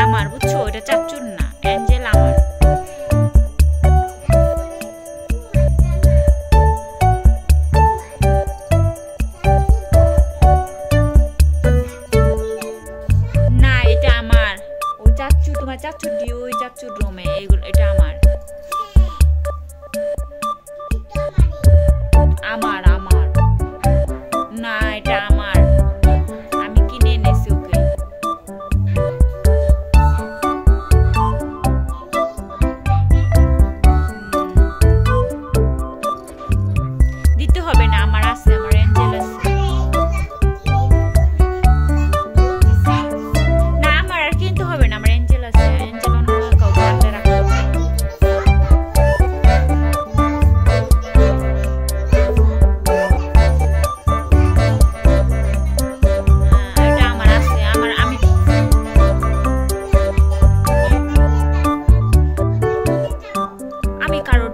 আমার, বুঝছো? এটা চাচ্চুর না, অ্যাঞ্জেল আমার। না, এটা আমার। ওই চাচ্চু, তোমার চাচ্চুর দিয়ে ওই চাচ্চুর রুমে, এইগুলো এটা আমার। আমার আমার না, এটা আমার, আমি কিনে এনেছি ওকে। দিতে হবে না, আমার আছে, আমার অ্যাঞ্জেল আছে। না, আমার আর কিনতে হবে না, আমার অ্যাঞ্জেল আছে। অ্যাঞ্জেল অন্য কাউকে রাখতে রাখতে হবে। এটা আমার আছে, আমার আমি আমি কারোর